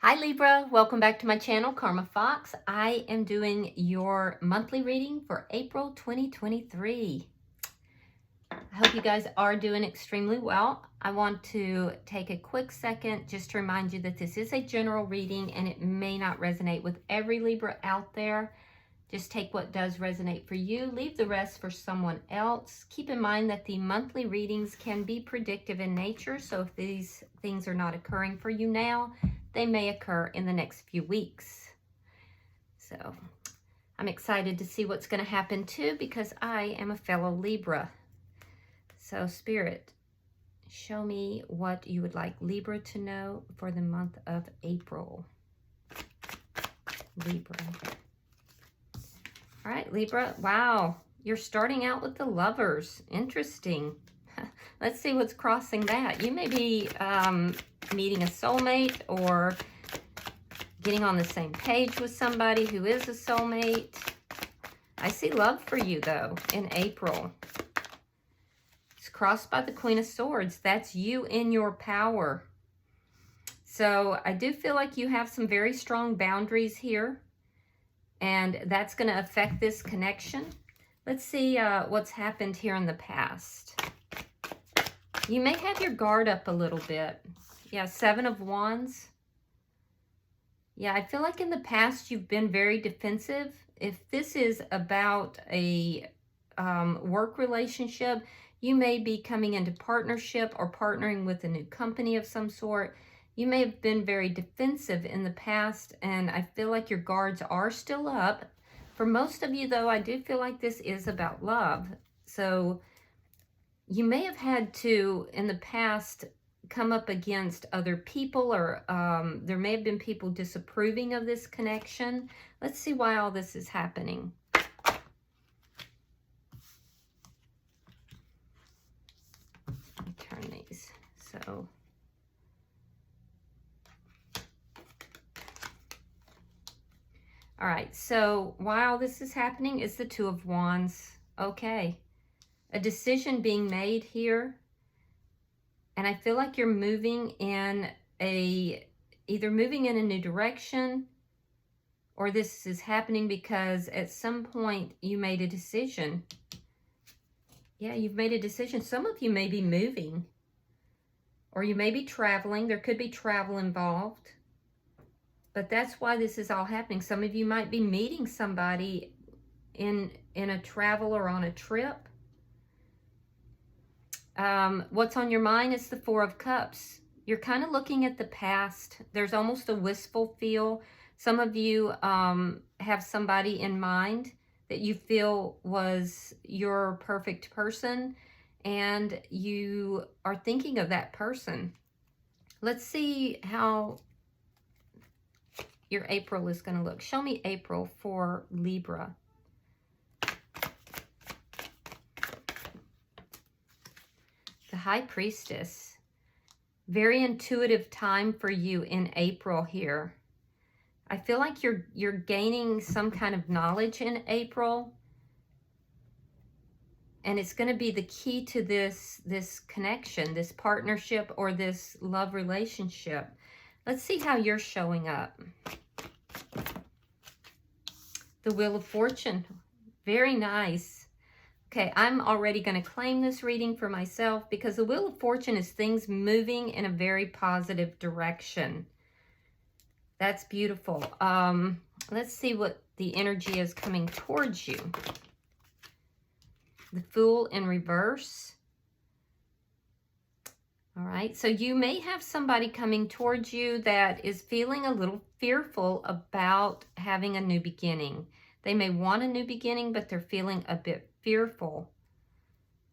Hi Libra, welcome back to my channel, Karma Fox. I am doing your monthly reading for April 2023. I hope you guys are doing extremely well. I want to take a quick second just to remind you that this is a general reading and it may not resonate with every Libra out there. Just take what does resonate for you, leave the rest for someone else. Keep in mind that the monthly readings can be predictive in nature, so if these things are not occurring for you now, they may occur in the next few weeks. So I'm excited to see what's going to happen too, because I am a fellow Libra. So Spirit, show me what you would like Libra to know for the month of April. Libra. All right, Libra. Wow, you're starting out with the Lovers. Interesting. Let's see what's crossing that. You may be meeting a soulmate or getting on the same page with somebody who is a soulmate. I see love for you, though, in April. It's crossed by the Queen of Swords. That's you in your power. So I do feel like you have some very strong boundaries here, and that's going to affect this connection. Let's see what's happened here in the past. You may have your guard up a little bit. Yeah, Seven of Wands. Yeah, I feel like in the past you've been very defensive. If this is about a work relationship, you may be coming into partnership or partnering with a new company of some sort. You may have been very defensive in the past, and I feel like your guards are still up. For most of you, though, I do feel like this is about love. So you may have had to, in the past, come up against other people, or there may have been people disapproving of this connection. Let's see why all this is happening. Let me turn these. So all right, so while this is happening is the Two of Wands. Okay, a decision being made here. And I feel like you're moving in either moving in a new direction, or this is happening because at some point you made a decision. Yeah, you've made a decision. Some of you may be moving, or you may be traveling. There could be travel involved. But that's why this is all happening. Some of you might be meeting somebody in a travel or on a trip. What's on your mind is the Four of Cups. You're kind of looking at the past. There's almost a wistful feel. Some of you have somebody in mind that you feel was your perfect person, and you are thinking of that person. Let's see how your April is going to look. Show me April for Libra. The High Priestess. Very intuitive time for you in April here. I feel like you're gaining some kind of knowledge in April. And it's going to be the key to this connection, this partnership, or this love relationship. Let's see how you're showing up. The Wheel of Fortune. Very nice. Okay, I'm already going to claim this reading for myself, because the Wheel of Fortune is things moving in a very positive direction. That's beautiful. Let's see what the energy is coming towards you. The Fool in reverse. All right, so you may have somebody coming towards you that is feeling a little fearful about having a new beginning. They may want a new beginning, but they're feeling a bit fearful.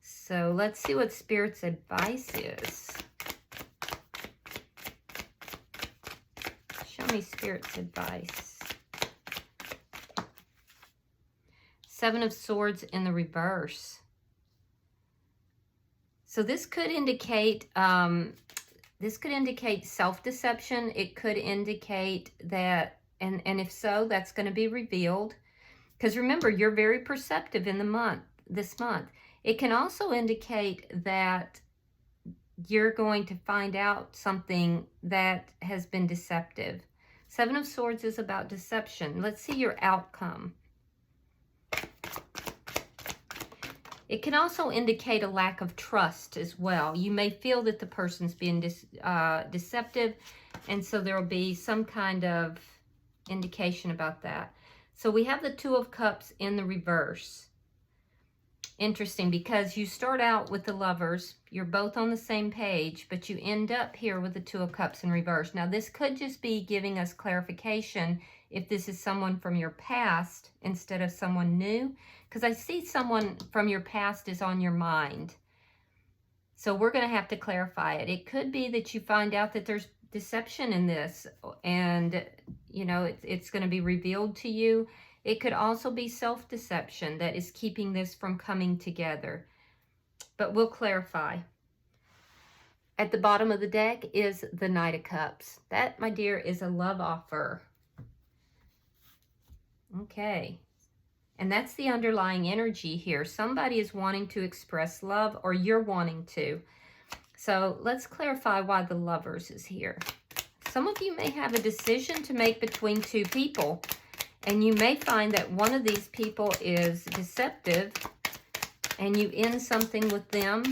So let's see what Spirit's advice is. Show me Spirit's advice. Seven of Swords in the reverse. So this could indicate self-deception. It could indicate that, and if so, that's going to be revealed. Because remember, you're very perceptive in this month. It can also indicate that you're going to find out something that has been deceptive. Seven of Swords is about deception. Let's see your outcome. It can also indicate a lack of trust as well. You may feel that the person's being deceptive, and so there will be some kind of indication about that. So we have the Two of Cups in the reverse. Interesting, because you start out with the Lovers. You're both on the same page, but you end up here with the Two of Cups in reverse. Now, this could just be giving us clarification if this is someone from your past instead of someone new, because I see someone from your past is on your mind. So we're going to have to clarify it. It could be that you find out that there's deception in this, and, you know, it's going to be revealed to you. It could also be self-deception that is keeping this from coming together. But we'll clarify. At the bottom of the deck is the Knight of Cups. That, my dear, is a love offer. Okay. And that's the underlying energy here. Somebody is wanting to express love, or you're wanting to. So let's clarify why the Lovers is here. Some of you may have a decision to make between two people, and you may find that one of these people is deceptive, and you end something with them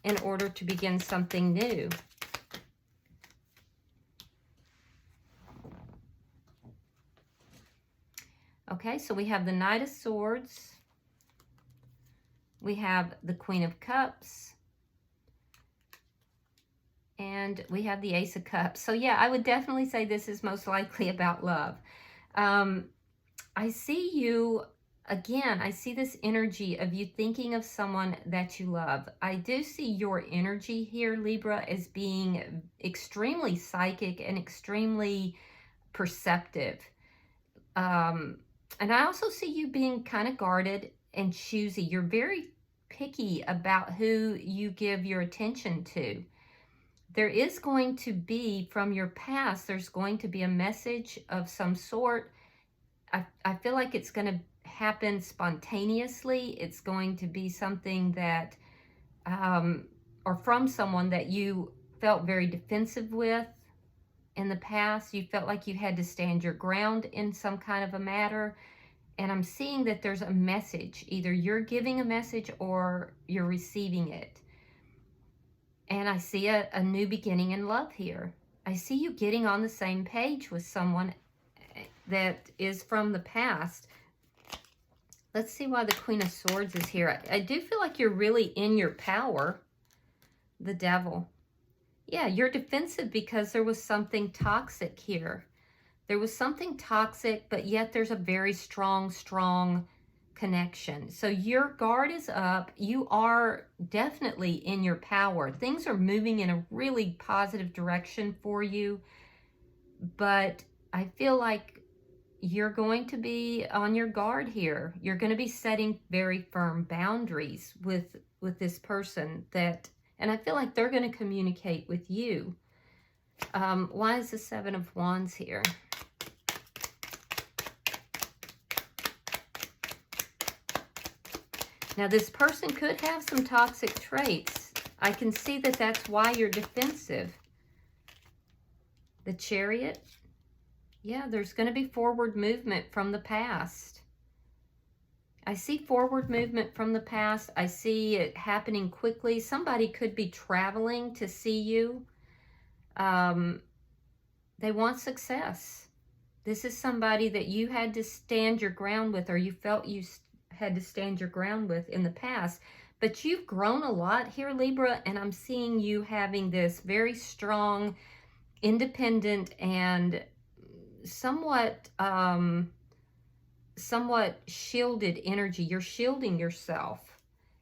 in order to begin something new. Okay, so we have the Knight of Swords. We have the Queen of Cups. And we have the Ace of Cups. So yeah, I would definitely say this is most likely about love. I see you, again, I see this energy of you thinking of someone that you love. I do see your energy here, Libra, as being extremely psychic and extremely perceptive. And I also see you being kind of guarded and choosy. You're very picky about who you give your attention to. There is going to be, from your past, there's going to be a message of some sort. I feel like it's going to happen spontaneously. It's going to be something that, or from someone that you felt very defensive with in the past. You felt like you had to stand your ground in some kind of a matter. And I'm seeing that there's a message. Either you're giving a message or you're receiving it. And I see a new beginning in love here. I see you getting on the same page with someone that is from the past. Let's see why the Queen of Swords is here. I do feel like you're really in your power. The Devil. Yeah, you're defensive because there was something toxic here. There was something toxic, but yet there's a very strong connection. So your guard is up. You are definitely in your power. Things are moving in a really positive direction for you. But I feel like you're going to be on your guard here. You're going to be setting very firm boundaries with this person that, and I feel like they're going to communicate with you. Why is the Seven of Wands here? Now, this person could have some toxic traits. I can see that that's why you're defensive. The Chariot. Yeah, there's going to be forward movement from the past. I see forward movement from the past. I see it happening quickly. Somebody could be traveling to see you. They want success. This is somebody that you had to stand your ground with, or you felt you had to stand your ground with in the past. But you've grown a lot here, Libra, and I'm seeing you having this very strong, independent, and somewhat shielded energy. You're shielding yourself,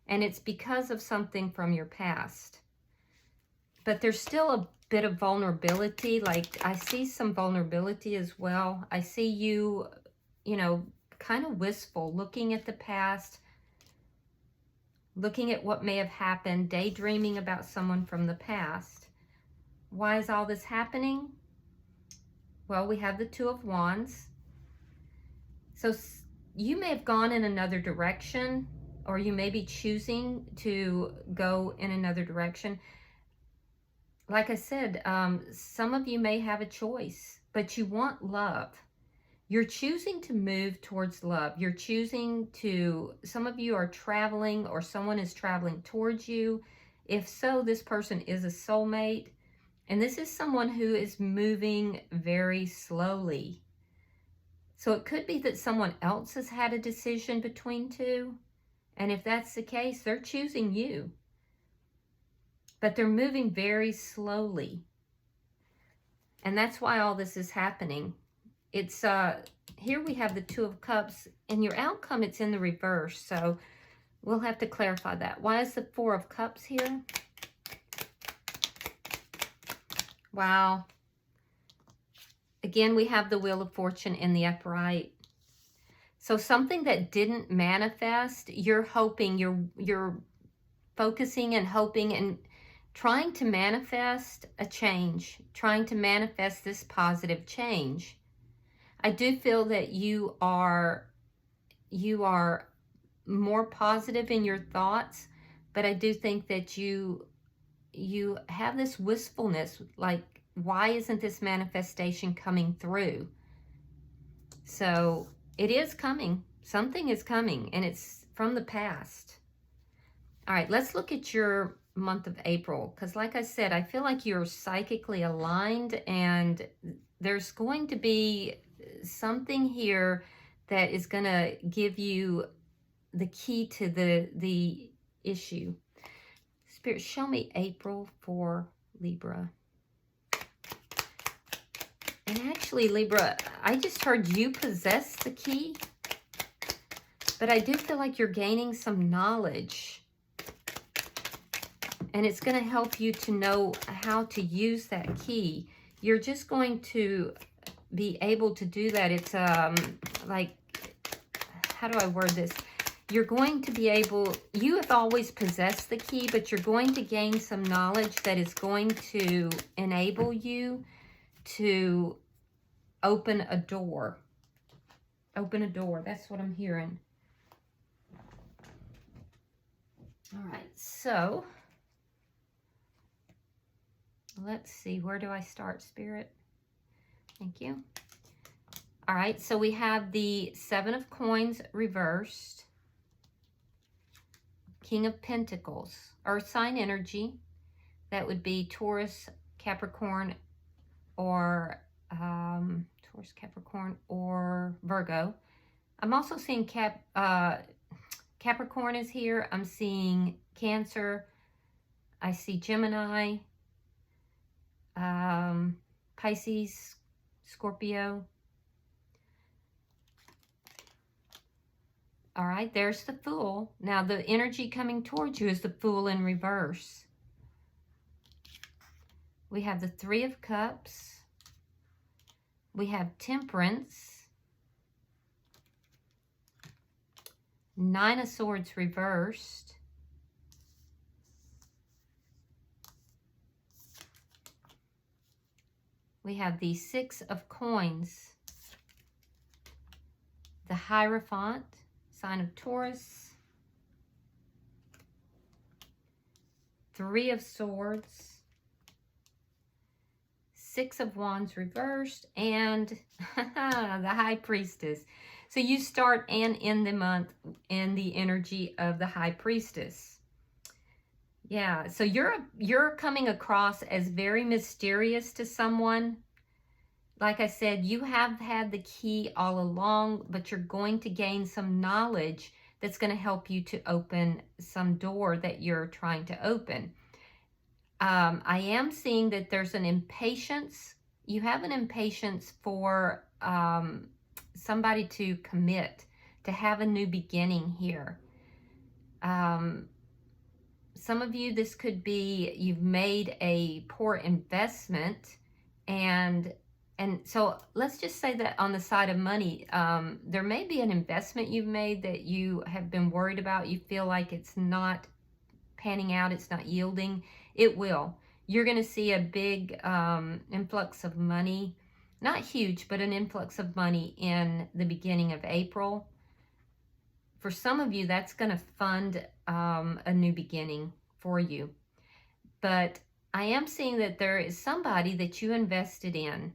and it's because of something from your past. But there's still a bit of vulnerability. Like, I see some vulnerability as well. I see you, you know, kind of wistful, looking at the past, looking at what may have happened, daydreaming about someone from the past. Why is all this happening? Well, we have the Two of Wands. So you may have gone in another direction, or you may be choosing to go in another direction. Like I said, some of you may have a choice. but you want love. You're choosing to move towards love. You're choosing to, some of you are traveling or someone is traveling towards you. If so, this person is a soulmate. And this is someone who is moving very slowly. So it could be that someone else has had a decision between two. And if that's the case, they're choosing you. But they're moving very slowly. And that's why all this is happening. It's here we have the Two of Cups, and your outcome, it's in the reverse. So we'll have to clarify that. Why is the Four of Cups here? Wow. Again, we have the Wheel of Fortune in the upright. So something that didn't manifest, you're hoping, you're focusing and hoping and trying to manifest a change, trying to manifest this positive change. I do feel that you are more positive in your thoughts, but I do think that you have this wistfulness, like, why isn't this manifestation coming through? So it is coming. Something is coming, and it's from the past. All right, let's look at your month of April, because like I said, I feel like you're psychically aligned, and there's going to be something here that is going to give you the key to the issue. Spirit, show me April for Libra. And actually, Libra, I just heard you possess the key, but I do feel like you're gaining some knowledge, and it's going to help you to know how to use that key. You're just going to be able to do that. It's like, how do I word this? You're going to be able, you have always possessed the key, but you're going to gain some knowledge that is going to enable you to open a door. Open a door. That's what I'm hearing. All right, so let's see. Where do I start, Spirit? Thank you. All right, so we have the Seven of Coins reversed. King of Pentacles, Earth sign energy. That would be Taurus, Capricorn, or Taurus, Capricorn, or Virgo. I'm also seeing Capricorn is here. I'm seeing Cancer. I see Gemini, Pisces, Scorpio. All right, there's the Fool. Now, the energy coming towards you is the Fool in reverse. We have the Three of Cups. We have Temperance. Nine of Swords reversed. We have the Six of Coins. The Hierophant, sign of Taurus. Three of Swords. Six of Wands reversed, and the High Priestess. So you start and end the month in the energy of the High Priestess. Yeah, so you're coming across as very mysterious to someone. Like I said, you have had the key all along, but you're going to gain some knowledge that's going to help you to open some door that you're trying to open. I am seeing that there's an impatience. You have an impatience for somebody to commit, to have a new beginning here. Some of you, this could be you've made a poor investment, and so let's just say that on the side of money, there may be an investment you've made that you have been worried about. You feel like it's not panning out, it's not yielding. It will. You're going to see a big influx of money. Not huge, but an influx of money in the beginning of April. For some of you, that's going to fund a new beginning for you. But I am seeing that there is somebody that you invested in.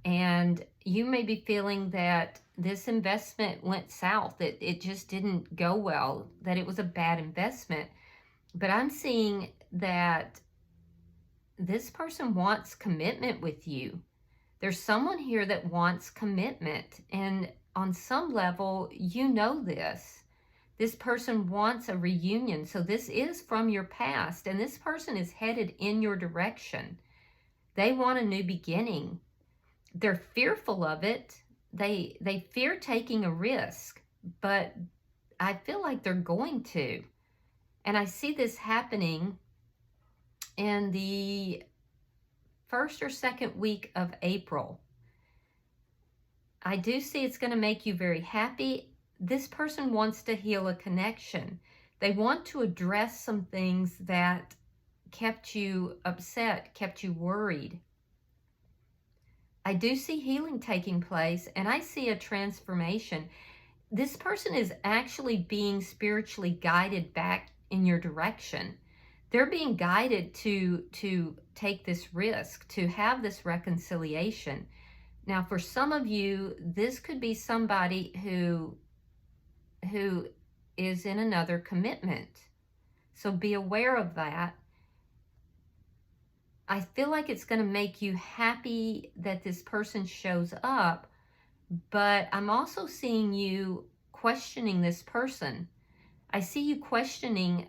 And you may be feeling that this investment went south, that it just didn't go well, that it was a bad investment. But I'm seeing that this person wants commitment with you. There's someone here that wants commitment. And on some level, you know this. This person wants a reunion. So this is from your past. And this person is headed in your direction. They want a new beginning. They're fearful of it. They fear taking a risk. But I feel like they're going to. And I see this happening in the first or second week of April. I do see it's going to make you very happy. This person wants to heal a connection. They want to address some things that kept you upset, kept you worried. I do see healing taking place, and I see a transformation. This person is actually being spiritually guided back in your direction. They're being guided to take this risk, to have this reconciliation. Now, for some of you, this could be somebody who is in another commitment. So be aware of that. I feel like it's going to make you happy that this person shows up, but I'm also seeing you questioning this person. I see you questioning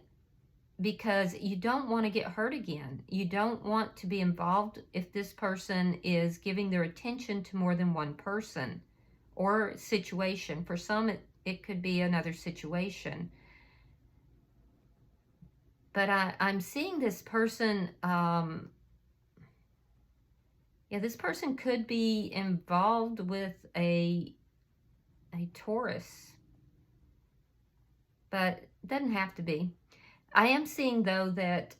because you don't want to get hurt again. You don't want to be involved if this person is giving their attention to more than one person or situation. For some, it could be another situation. But I'm seeing this person, this person could be involved with a Taurus, but it doesn't have to be. I am seeing, though, that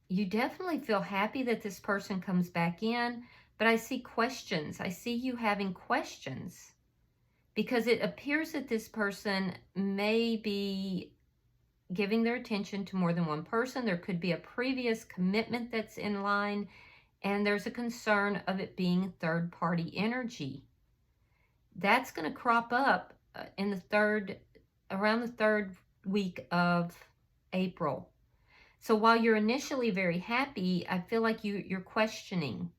you definitely feel happy that this person comes back in, but I see questions. I see you having questions because it appears that this person may be giving their attention to more than one person. There could be a previous commitment that's in line, and there's a concern of it being third-party energy. That's going to crop up in around the third week of April. So while you're initially very happy, I feel like you're questioning.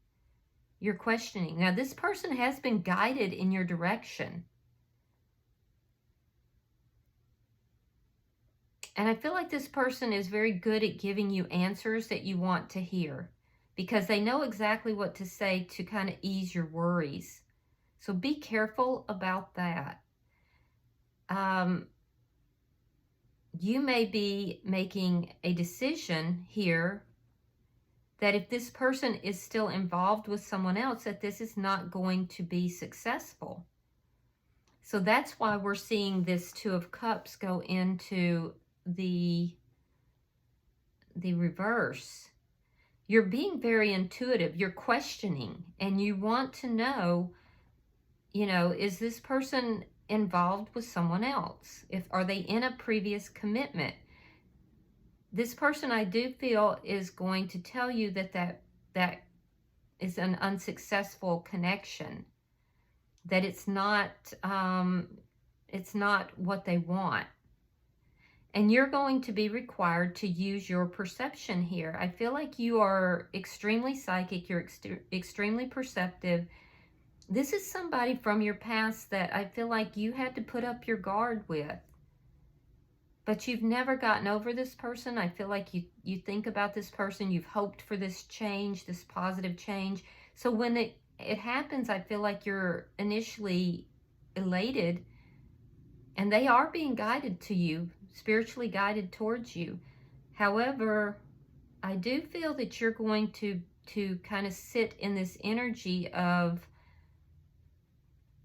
You're questioning. Now, this person has been guided in your direction. And I feel like this person is very good at giving you answers that you want to hear because they know exactly what to say to kind of ease your worries. So be careful about that. You may be making a decision here that if this person is still involved with someone else, that this is not going to be successful. So that's why we're seeing this Two of Cups go into the reverse. You're being very intuitive. You're questioning, and you want to know, is this person involved with someone else? Are they in a previous commitment? This person, I do feel, is going to tell you that is an unsuccessful connection, that it's not what they want. And you're going to be required to use your perception here. I feel like you are extremely psychic. You're extremely perceptive. This is somebody from your past that I feel like you had to put up your guard with. But you've never gotten over this person. I feel like you think about this person. You've hoped for this change, this positive change. So when it happens, I feel like you're initially elated. And they are being guided to you, spiritually guided towards you. However, I do feel that you're going to kind of sit in this energy of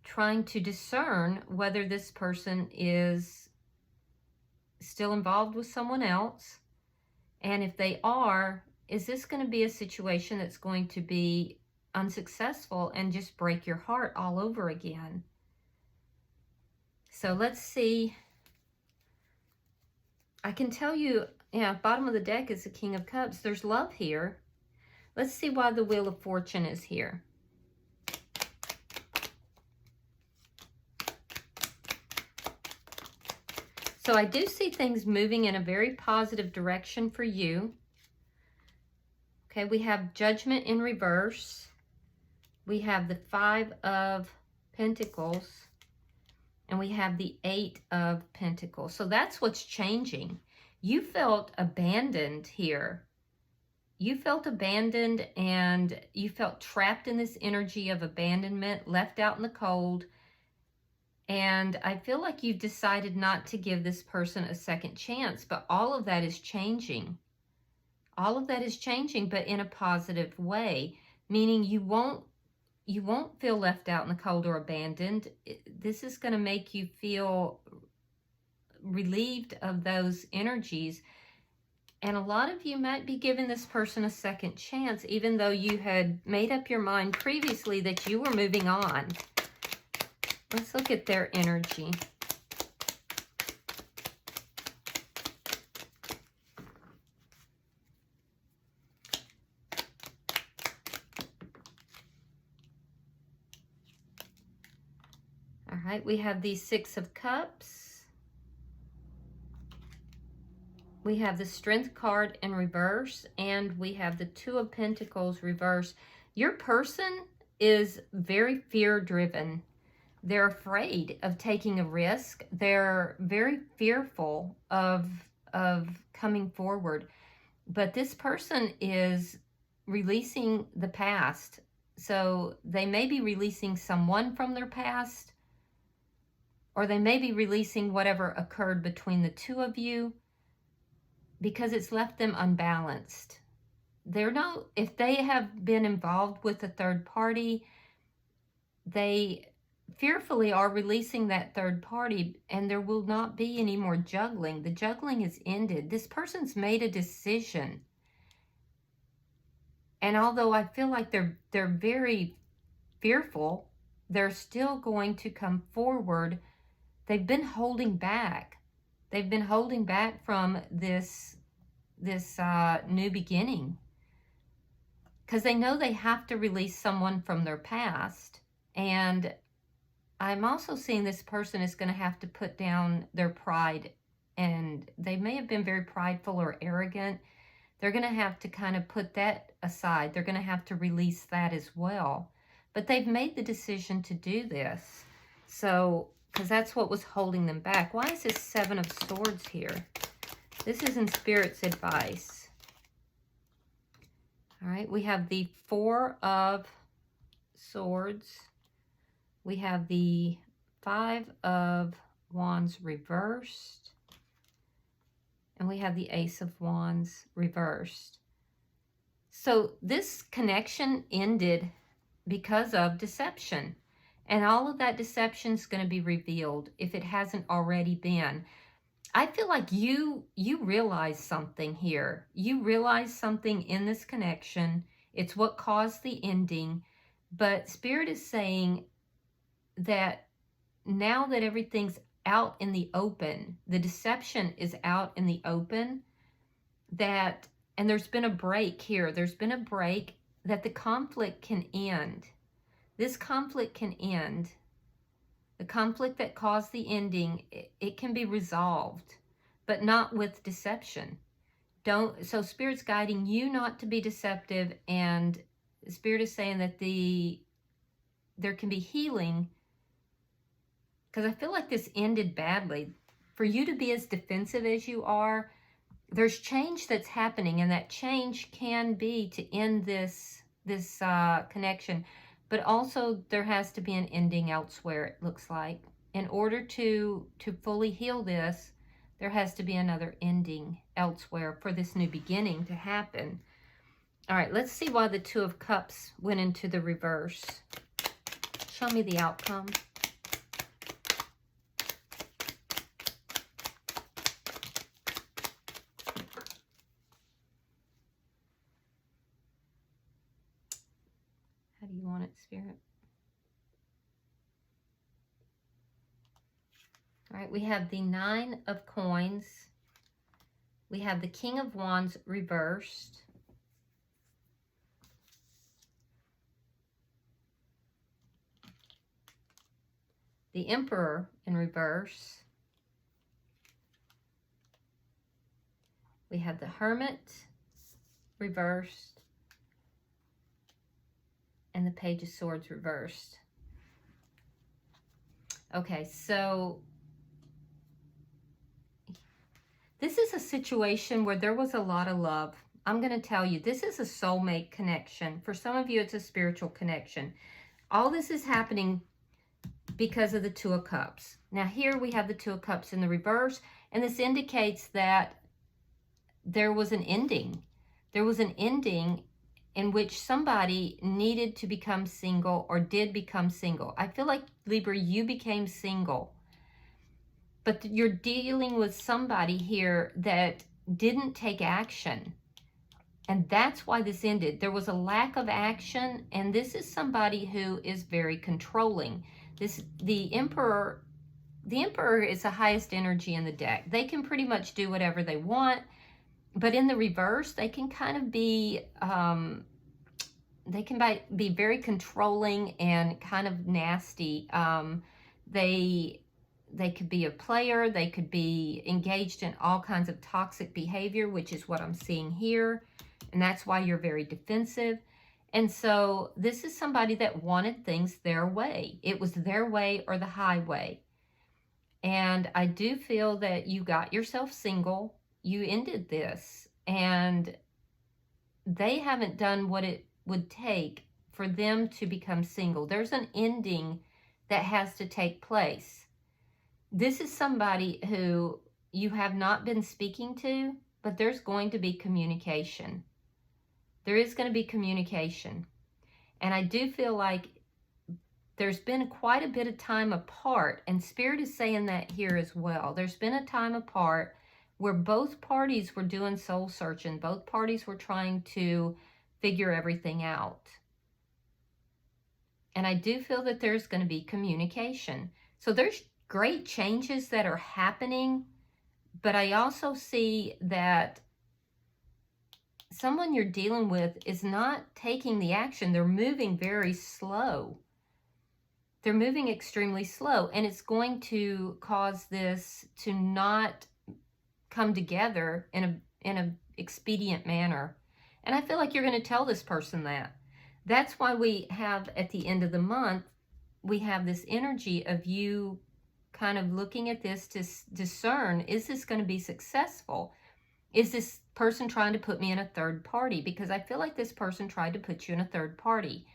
trying to discern whether this person is still involved with someone else. And if they are, is this going to be a situation that's going to be unsuccessful and just break your heart all over again? So let's see. I can tell you, bottom of the deck is the King of Cups. There's love here. Let's see why the Wheel of Fortune is here. So I do see things moving in a very positive direction for you. Okay, we have Judgment in reverse. We have the 5 of Pentacles. And we have the 8 of Pentacles. So that's what's changing. You felt abandoned here. You felt abandoned and you felt trapped in this energy of abandonment, left out in the cold. And I feel like you've decided not to give this person a second chance, but all of that is changing. All of that is changing, but in a positive way, meaning you won't feel left out in the cold or abandoned. This is going to make you feel relieved of those energies. And a lot of you might be giving this person a second chance, even though you had made up your mind previously that you were moving on. Let's look at their energy. All right, we have the 6 of Cups. We have the Strength card in reverse, and we have the 2 of Pentacles reverse. Your person is very fear-driven. They're afraid of taking a risk. They're very fearful of coming forward. But this person is releasing the past. So they may be releasing someone from their past, or they may be releasing whatever occurred between the two of you, because it's left them unbalanced. If they have been involved with a third party, they fearfully are releasing that third party, and there will not be any more juggling. The juggling is ended. This person's made a decision. And although I feel like they're very fearful, they're still going to come forward. They've been holding back. They've been holding back from this new beginning, because they know they have to release someone from their past. And I'm also seeing this person is going to have to put down their pride, and they may have been very prideful or arrogant. They're going to have to kind of put that aside. They're going to have to release that as well. But they've made the decision to do this. So, because that's what was holding them back. Why is this 7 of Swords here? This is in Spirit's advice. All right, we have the 4 of Swords. We have the 5 of Wands reversed. And we have the Ace of Wands reversed. So this connection ended because of deception. And all of that deception is going to be revealed if it hasn't already been. I feel like you realize something here. You realize something in this connection. It's what caused the ending. But Spirit is saying that now that everything's out in the open, the deception is out in the open, and there's been a break here. There's been a break, that the conflict can end. This conflict can end. The conflict that caused the ending, it can be resolved, but not with deception. So Spirit's guiding you not to be deceptive, and Spirit is saying that there can be healing, because I feel like this ended badly. For you to be as defensive as you are, there's change that's happening, and that change can be to end this connection. But also there has to be an ending elsewhere, it looks like. In order to fully heal this, there has to be another ending elsewhere for this new beginning to happen. All right, let's see why the 2 of Cups went into the reverse. Show me the outcome. How do you want it, Spirit? All right, we have the 9 of Coins. We have the King of Wands reversed. The Emperor in reverse. We have the Hermit reversed and the Page of Swords reversed. Okay, so this is a situation where there was a lot of love. I'm going to tell you, this is a soulmate connection. For some of you, it's a spiritual connection. All this is happening because of the Two of Cups. Now here we have the Two of Cups in the reverse, and this indicates that there was an ending. There was an ending in which somebody needed to become single or did become single. I feel like, Libra, you became single. But you're dealing with somebody here that didn't take action. And that's why this ended. There was a lack of action, and this is somebody who is very controlling. The Emperor is the highest energy in the deck. They can pretty much do whatever they want, but in the reverse, they can kind of be, be very controlling and kind of nasty. They could be a player. They could be engaged in all kinds of toxic behavior, which is what I'm seeing here. And that's why you're very defensive. And so this is somebody that wanted things their way. It was their way or the highway. And I do feel that you got yourself single. You ended this. And they haven't done what it would take for them to become single. There's an ending that has to take place. This is somebody who you have not been speaking to, but there's going to be communication. There is going to be communication. And I do feel like there's been quite a bit of time apart, and Spirit is saying that here as well. There's been a time apart where both parties were doing soul searching. Both parties were trying to figure everything out. And I do feel that there's going to be communication. So there's great changes that are happening, but I also see that someone you're dealing with is not taking the action. They're moving very slow. They're moving extremely slow, and it's going to cause this to not come together in a expedient manner. And I feel like you're going to tell this person that. That's why we have, at the end of the month, we have this energy of you kind of looking at this to discern, is this going to be successful? Is this person trying to put me in a third party? Because I feel like this person tried to put you in a third party.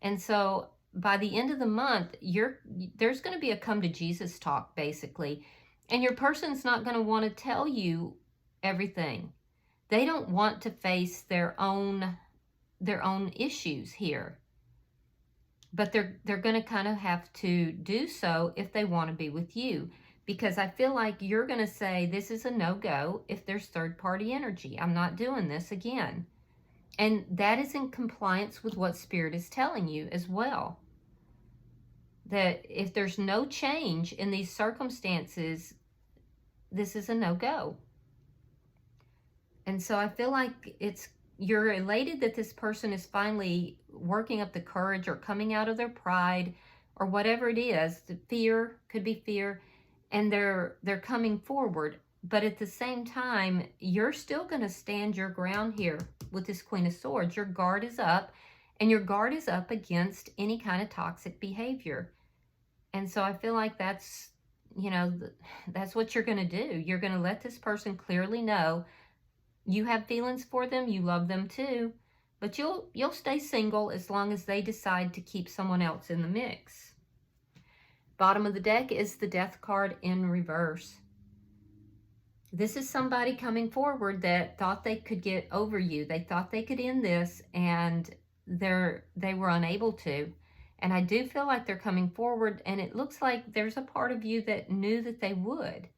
And so by the end of the month, there's going to be a come to Jesus talk, basically. And your person's not going to want to tell you everything. They don't want to face their own issues here. But they're going to kind of have to do so if they want to be with you. Because I feel like you're going to say, this is a no-go if there's third-party energy. I'm not doing this again. And that is in compliance with what Spirit is telling you as well. That if there's no change in these circumstances, this is a no-go. And so I feel like you're elated that this person is finally working up the courage or coming out of their pride or whatever it is. The fear, could be fear. And they're coming forward. But at the same time, you're still going to stand your ground here with this Queen of Swords. Your guard is up, and your guard is up against any kind of toxic behavior. And so I feel like that's, that's what you're going to do. You're going to let this person clearly know you have feelings for them, you love them too, but you'll stay single as long as they decide to keep someone else in the mix. Bottom of the deck is the Death card in reverse. This is somebody coming forward that thought they could get over you. They thought they could end this, and they were unable to. And I do feel like they're coming forward, and it looks like there's a part of you that knew that they would.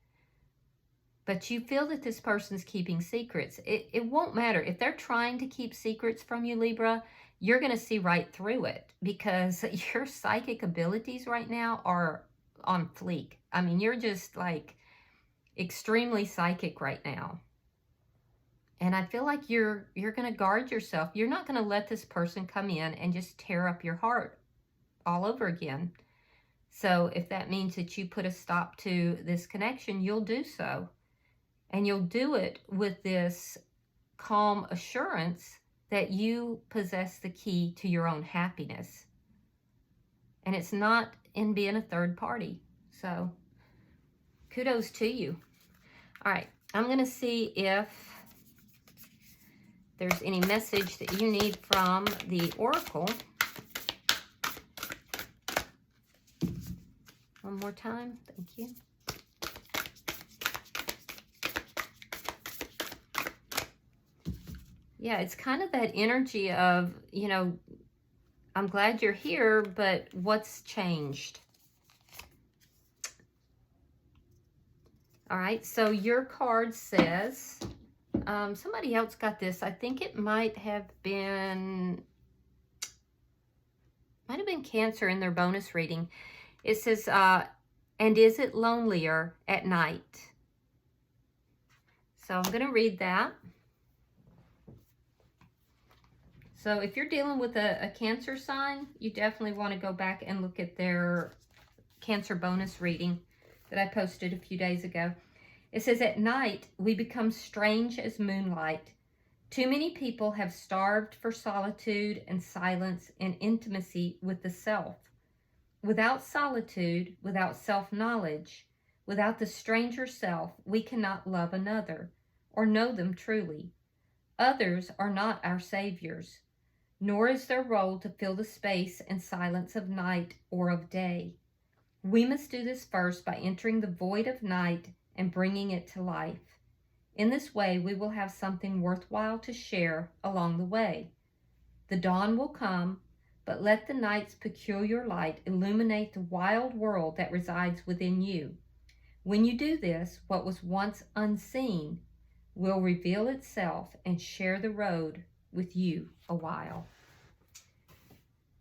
But you feel that this person's keeping secrets. It won't matter. If they're trying to keep secrets from you, Libra, you're going to see right through it, because your psychic abilities right now are on fleek. I mean, you're just like extremely psychic right now. And I feel like you're going to guard yourself. You're not going to let this person come in and just tear up your heart all over again. So if that means that you put a stop to this connection, you'll do so. And you'll do it with this calm assurance that you possess the key to your own happiness. And it's not in being a third party. So kudos to you. All right, I'm going to see if there's any message that you need from the Oracle. One more time. Thank you. Yeah, it's kind of that energy of, you know, I'm glad you're here, but what's changed? All right, so your card says, somebody else got this. I think it might have been Cancer in their bonus reading. It says, and is it lonelier at night? So I'm going to read that. So if you're dealing with a Cancer sign, you definitely want to go back and look at their Cancer bonus reading that I posted a few days ago. It says, at night, we become strange as moonlight. Too many people have starved for solitude and silence and intimacy with the self. Without solitude, without self-knowledge, without the stranger self, we cannot love another or know them truly. Others are not our saviors, nor is their role to fill the space and silence of night or of day. We must do this first by entering the void of night and bringing it to life. In this way, we will have something worthwhile to share along the way. The dawn will come, but let the night's peculiar light illuminate the wild world that resides within you. When you do this, what was once unseen will reveal itself and share the road with you a while.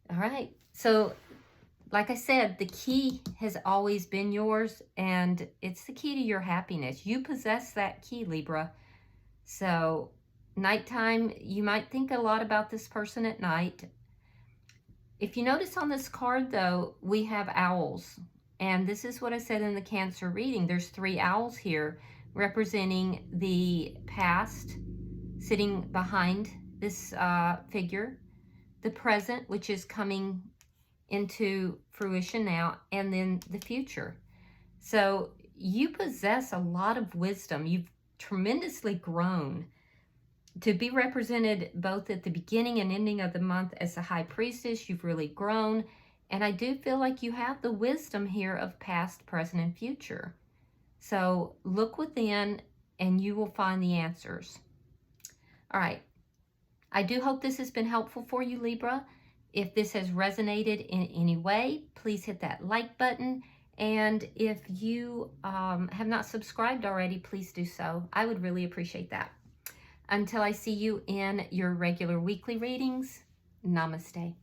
All right, so like I said, the key has always been yours, and it's the key to your happiness. You possess that key, Libra. So nighttime, you might think a lot about this person at night. If you notice on this card, though, we have owls. And this is what I said in the Cancer reading. There's 3 owls here representing the past, sitting behind this figure, the present, which is coming into fruition now, and then the future. So you possess a lot of wisdom. You've tremendously grown to be represented both at the beginning and ending of the month as the High Priestess. You've really grown, and I do feel like you have the wisdom here of past, present, and future. So look within and you will find the answers. All right, I do hope this has been helpful for you, Libra. If this has resonated in any way, please hit that like button. And if you have not subscribed already, please do so. I would really appreciate that. Until I see you in your regular weekly readings, namaste.